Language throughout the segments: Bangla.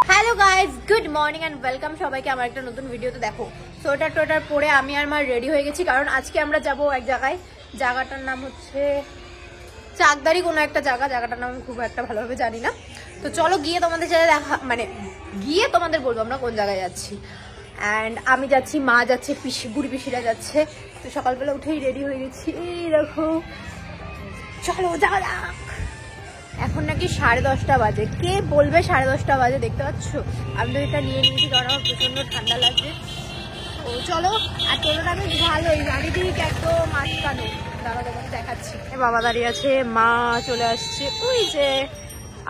Hello guys, good morning and welcome সবাইকে আমার একটা নতুন ভিডিওতে। দেখো সোয়েটার টোয়েটার পরে আমি আর মা রেডি হয়ে গেছি, কারণ আজকে আমরা যাব এক জায়গায়। জায়গাটার নাম হচ্ছে চাকদারি কোনো একটা জায়গা, জায়গাটার নাম আমি খুব একটা ভালোভাবে জানি না। তো চলো গিয়ে তোমাদের সাথে দেখা, মানে গিয়ে তোমাদের বলবো আমরা কোন জায়গায় যাচ্ছি। অ্যান্ড আমি যাচ্ছি, মা যাচ্ছে, বুড়ি পিসিরা যাচ্ছে। তো সকালবেলা উঠেই রেডি হয়ে গেছি, এই দেখো। চলো যাওয়া যাক। এখন নাকি 10:30 বাজে। কে বলবে 10:30 বাজে? দেখতে পাচ্ছ আমি তো এটা নিয়ে নিয়েছি, কারণ আমার প্রচন্ড ঠান্ডা লাগছে। ও চলো। আর টোটোটা বেশ ভালোই, চারিদিক একদম আটকানো। দাদা তোমাকে দেখাচ্ছি। বাবা দাঁড়িয়ে আছে, মা চলে আসছে ওই যে।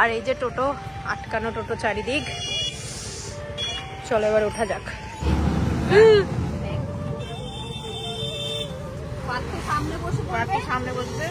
আর এই যে টোটো, আটকানো টোটো চারিদিক। চলো এবার ওঠা যাক। সামনে বসবে,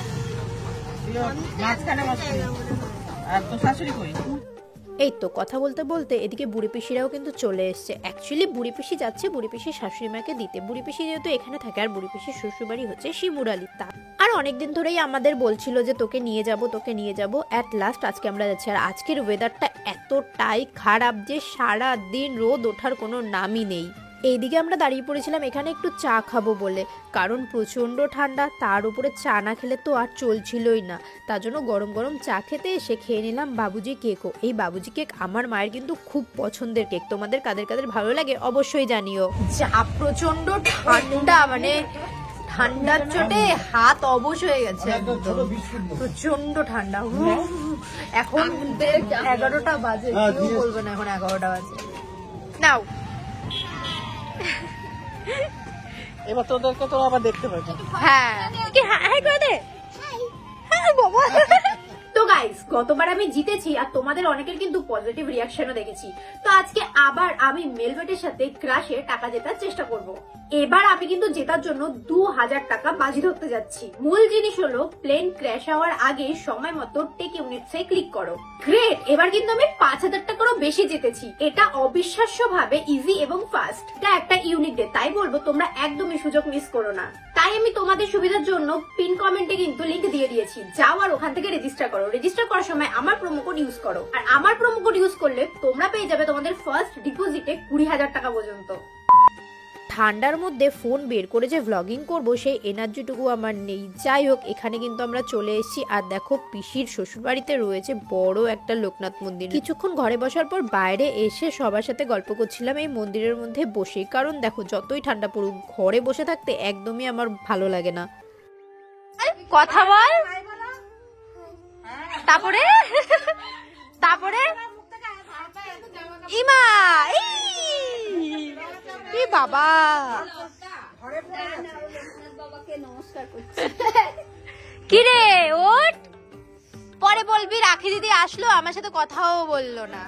এই তো কথা বলতে বলতে এদিকে বুড়ি পিসিরাও কিন্তু চলে এসছে। অ্যাকচুয়ালি বুড়ি পিসি যাচ্ছে বুড়ি পিসির শাশুড়ি মাকে দিতে। বুড়ি পিসি যেহেতু এখানে থাকে, আর বুড়ি পিসির শ্বশুরবাড়ি হচ্ছে শিমুরালি। তা আর অনেকদিন ধরেই আমাদের বলছিল যে তোকে নিয়ে যাব, তোকে নিয়ে যাব। অ্যাট লাস্ট আজকে আমরা যাচ্ছি। আর আজকের ওয়েদারটা এতটাই খারাপ যে সারা দিন রোদ ওঠার কোনো নামই নেই। এইদিকে আমরা দাঁড়িয়ে পড়েছিলাম এখানে একটু চা খাবো বলে, কারণ প্রচণ্ড ঠান্ডা। তার উপরে চা না খেলে তো আর চলছিলই না। তার জন্য গরম গরম চা খেতে এসে খেয়ে নিলাম বাবুজি কেকও। এই বাবুজি কেক আমার মায়ের কিন্তু খুব পছন্দের কেক। তোমাদের কাদের কাদের ভালো লাগে অবশ্যই জানিও। যা প্রচণ্ড ঠান্ডা, মানে ঠান্ডার চোটে হাত অবশ হয়ে গেছে, প্রচন্ড ঠান্ডা। এখন 11টা বাজে, কেউ বলবে না এখন 11টা বাজে। নাও এবার তোদেরকে তো আবার দেখতে পাবি। হ্যাঁ কি হাই করে দে। হ্যাঁ বাবা। তো গাইস, গতবার আমি জিতেছি আর তোমাদের অনেকের কিন্তু পজিটিভ রিয়াকশনও দেখেছি। তো আজকে আবার আমি মেলবেটের সাথে ক্রাশে টাকা জেতার চেষ্টা করব। এবার আমি কিন্তু জেতার জন্য 2000 টাকা বাজি ধরতে যাচ্ছি। মূল জিনিস হলো প্লেন ক্র্যাশ হওয়ার আগে সময় মতো টেক ইউনিটসে ক্লিক করো। গ্রেট, এবার কিন্তু আমি 5000 টাকারও বেশি জিতেছি। এটা অবিশ্বাস্য ভাবে ইজি এবং ফাস্ট। এটা একটা ইউনিক ডে, তাই বলবো তোমরা একদমই সুযোগ মিস করো না। তাই আমি তোমাদের সুবিধার জন্য পিন কমেন্টে কিন্তু লিংক দিয়ে দিয়েছি, যাও আর ওখান থেকে রেজিস্টার করো। রেজিস্টার করার সময় আমার প্রোমো কোড ইউজ করো, আর আমার প্রোমো কোড ইউজ করলে তোমরা পেয়ে যাবে তোমাদের ফার্স্ট ডিপোজিটে 20,000 টাকা পর্যন্ত। ঠান্ডার মধ্যে ফোন বের করে যে ভ্লগিং করব সেই এনার্জিটুকু আমার নেই। যাই হোক, এখানে কিন্তু আমরা চলে এসেছি। আর দেখো পিসির শ্বশুরবাড়িতে রয়েছে বড় একটা লোকনাথ মন্দির। কিছুক্ষণ ঘরে বসার পর বাইরে এসে সবার সাথে গল্প করছিলাম এই মন্দিরের মধ্যে বসে, কারণ দেখো যতই ঠান্ডা পড়ুক ঘরে বসে থাকতে একদমই আমার ভালো লাগে না। কথা বল, তারপরে তারপরে ইমা এই বাবা কি রে, ওঠ পরে বলবি। রাখি দিদি আসলো, আমার সাথে কথাও বললো না।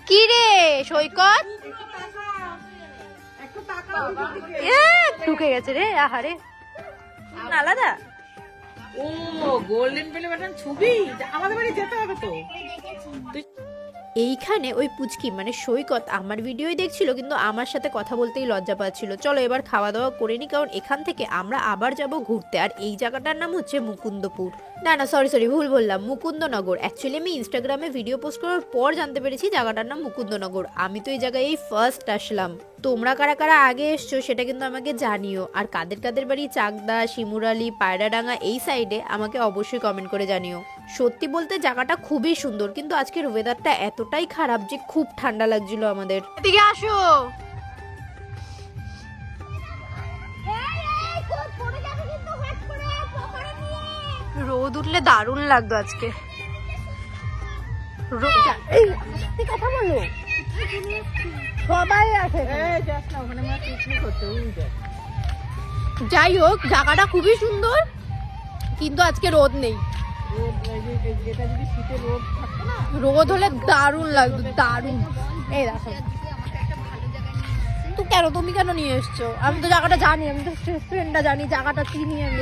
কি রে সৈকত, ঢুকে গেছে রে। আহারে আলাদা। ও গোল্ডেন পেলে বাটন ছবি, আমাদের বাড়ি যেতে হবে তো। এইখানে ওই পুচকি মানে সৈকত আমার ভিডিওই দেখছিল, কিন্তু আমার সাথে কথা বলতেই লজ্জা পাচ্ছিল। চলো এবার খাওয়া দাওয়া করে নি, কারণ এখান থেকে আমরা আবার যাব ঘুরতে। আর এই জায়গাটার নাম হচ্ছে মুকুন্দপুর। না সরি ভুল বললাম, মুকুন্দনগর। অ্যাকচুয়ালি আমি ইনস্টাগ্রামে ভিডিও পোস্ট করার পর জানতে পেরেছি জায়গাটার নাম মুকুন্দনগর। আমি তো এই জায়গায় এই ফার্স্ট আসলাম। তোমরা কারা কারা আগে এসছো সেটা কিন্তু আমাকে জানিও। আর কাদের কাদের বাড়ি চাকদা, শিমুরালি, পায়রাডাঙ্গা এই সাইডে আমাকে অবশ্যই কমেন্ট করে জানিও। সত্যি বলতে জায়গাটা খুবই সুন্দর, কিন্তু আজকের ওয়েদারটা এতটাই খারাপ যে খুব ঠান্ডা লাগছিল আমাদের। এদিকে আসো। রোদ উঠলে দারুণ লাগতো আজকে। কথা বলো, সবাই আছে। যাই হোক, জায়গাটা খুবই সুন্দর, কিন্তু আজকে রোদ নেই। রোদ হলে দারুণ লাগতো, দারুণ। এই দেখো, তো কেন তুমি কেন নিয়ে এসছো? আমি তো জায়গাটা জানি, আমি তো রেস্টুরেন্টটা জানি, জায়গাটা চিনি আমি।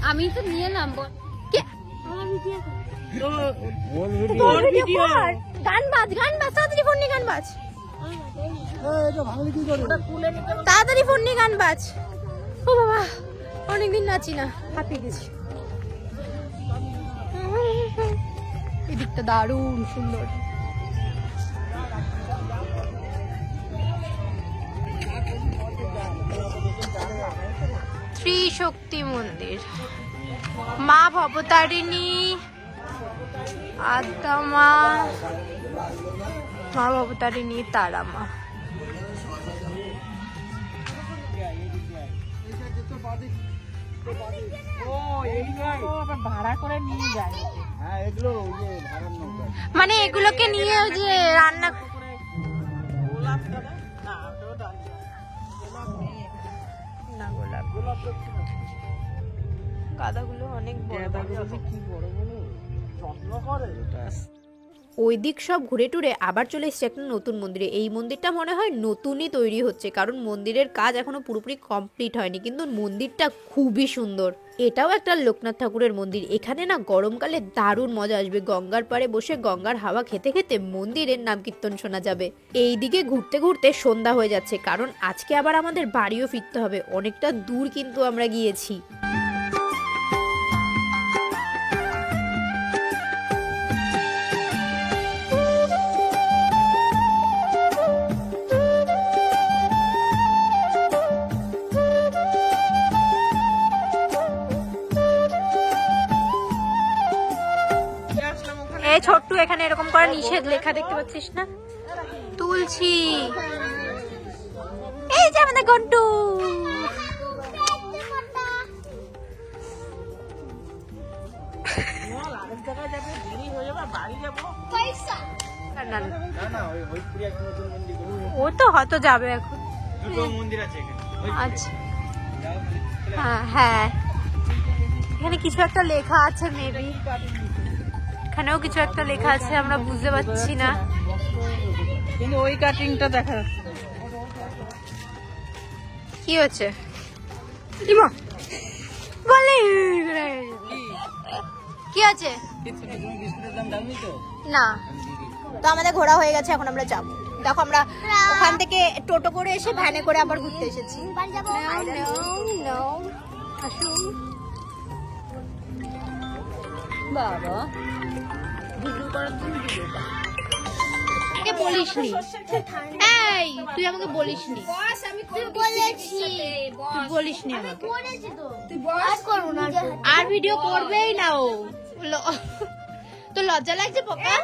আমি তো নিয়ে এলাম। গান বাজ তাড়াতাড়ি ফোন নিয়ে গান বাজ। তাড়াতাড়ি ফোন নিয়ে গান বাজ। ও বাবা, অনেকদিন নাচি না, হাঁপিয়ে গেছি। এদিকটা দারুণ সুন্দর। ত্রিশক্তি মন্দির, মা ভবতারিণী, আদ্যা মা, মা ভবতারিণী, তারা মা। মানে এগুলোকে নিয়ে যে রান্না না, গোলাপ গাঁদাগুলো অনেক বড় কি বড় বড় যত্ন করে। ওই দিক সব ঘুরে টুরে আবার চলে এসেছে একটা নতুন মন্দিরে। এই মন্দিরটা মনে হয় নতুনই তৈরি হচ্ছে, কারণ মন্দিরের কাজ এখনো পুরোপুরি কমপ্লিট হয়নি, কিন্তু মন্দিরটা খুবই সুন্দর। এটাও একটা লোকনাথ ঠাকুরের মন্দির। এখানে না গরমকালে দারুণ মজা আসবে। গঙ্গার পাড়ে বসে গঙ্গার হাওয়া খেতে খেতে মন্দিরের নাম কীর্তন শোনা যাবে। এই দিকে ঘুরতে ঘুরতে সন্ধ্যা হয়ে যাচ্ছে, কারণ আজকে আবার আমাদের বাড়িও ফিরতে হবে। অনেকটা দূর কিন্তু আমরা গিয়েছি। এই ছোট্ট এখানে এরকম করে নিষেধ লেখা দেখতে পাচ্ছিস না, তুলছি। এই যে আমাদের গন্টু, ও তো হয়তো যাবে এখন। আচ্ছা হ্যাঁ, এখানে কিছু একটা লেখা আছে, মেবি এখানেও কিছু একটা লেখা আছে, আমরা বুঝতে পারছি না, কিন্তু ওই কাটিংটা দেখা যাচ্ছে। কি হচ্ছে বলে কি আছে না? তো আমাদের ঘোরা হয়ে গেছে, এখন আমরা যাবো। দেখো আমরা ওখান থেকে টোটো করে এসে ভ্যানে করে আবার ঘুরতে এসেছি। বাবা বলিসনি, এই তুই আমাকে বলিসনি, বলিসনি আমাকে। আর ভিডিও করবেই না ও, তো লজ্জা লাগছে পাপা?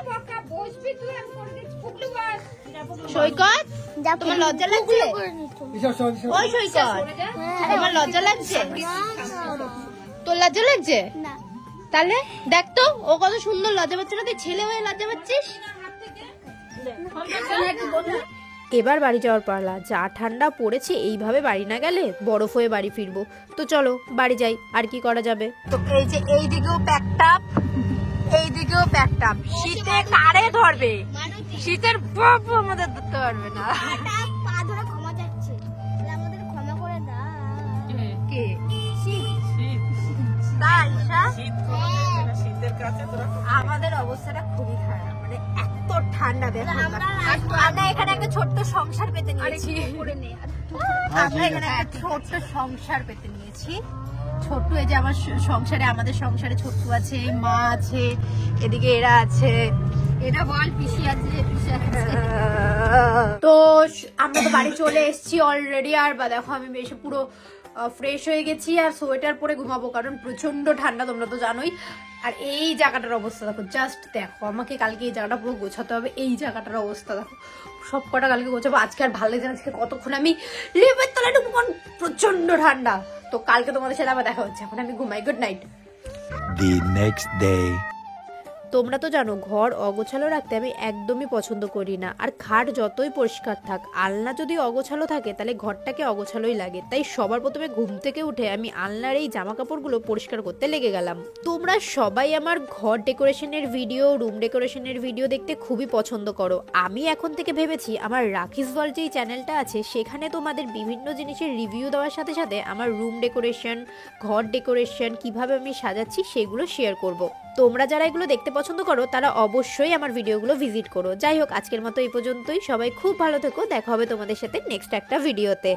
সৈকত তোমার লজ্জা লাগছে? ওই সৈকত তোমার লজ্জা লাগছে? তোর লজ্জা লাগছে? তাহলে দেখ তো ও কত সুন্দর লজ্জা পাচ্ছে না, তুই ছেলে হয়ে লজ্জা পাচ্ছিস। এবার বাড়ি যাওয়ার পালা। যা ঠান্ডা পড়েছে, এইভাবে বাড়ি না গেলে বরফ হয়ে বাড়ি ফিরবো। তো চলো বাড়ি যাই, আর কি করা যাবে। তো এই যে এই দিকেও প্যাকটাপ, এই দিকেও প্যাকটাপ। শীতে কারে ধরবে? শীতের বাপ আমাদের ধরতে পারবে না। কে আমাদের অবস্থাটা খুবই খারাপ, মানে এত ঠান্ডা। দেখো আমরা এখানে একটা ছোট্ট সংসার পেতে নিয়েছি, আমরা এখানে একটা ছোট্ট সংসার পেতে নিয়েছি। ছোট্ট এই যে আমার সংসারে, আমাদের সংসারে ছোট্ট আছে, মা আছে, এদিকে এরা আছে, এটা বল পিসি আছে, তো আমরা তো বাড়ি চলে এসেছি অলরেডি। আর বা দেখো আমি বেশ পুরো ফ্রেশ হয়ে গেছি আর সোয়েটার পরে ঘুমাবো, কারণ প্রচন্ড ঠান্ডা, তোমরা তো জানোই। আর এই জায়গাটার অবস্থা দেখো, জাস্ট দেখো, আমাকে কালকে এই জায়গাটা পুরো গোছাতে হবে। এই জায়গাটার অবস্থা দেখো, সব কটা কালকে গোছাবো। আজকে আর ভালো লাগছে না, আজকে কতক্ষণ আমি লেপের তলায় ঢুকবো, প্রচন্ড ঠান্ডা। তো কালকে তোমাদের সাথে আবার দেখা হচ্ছে, এখন আমি ঘুমাই। Good night. The next day. তোমরা তো জানো ঘর অগোছালো রাখতে আমি একদমই পছন্দ করি না। আর খাট যতই পরিষ্কার থাক, আলনা যদি অগোছালো থাকে তাহলে ঘরটাকে অগোছালোই লাগে। তাই সবার প্রথমে ঘুম থেকে উঠে আমি আলনার এই জামা কাপড়গুলো পরিষ্কার করতে লেগে গেলাম। তোমরা সবাই আমার ঘর ডেকোরেশনের ভিডিও, রুম ডেকোরেশনের ভিডিও দেখতে খুবই পছন্দ করো। আমি এখন থেকে ভেবেছি আমার রাখিস ওয়ার্ল্ড যেই চ্যানেলটা আছে সেখানে তোমাদের বিভিন্ন জিনিসের রিভিউ দেওয়ার সাথে সাথে আমার রুম ডেকোরেশন, ঘর ডেকোরেশন, কিভাবে আমি সাজাচ্ছি সেগুলো শেয়ার করব। তোমরা যারা এগুলো দেখতে পছন্দ করো তারা অবশ্যই আমার ভিডিওগুলো ভিজিট করো। যাই হোক, আজকের মতো এই পর্যন্তই। সবাই খুব ভালো থেকো, দেখা হবে তোমাদের সাথে নেক্সট একটা ভিডিওতে।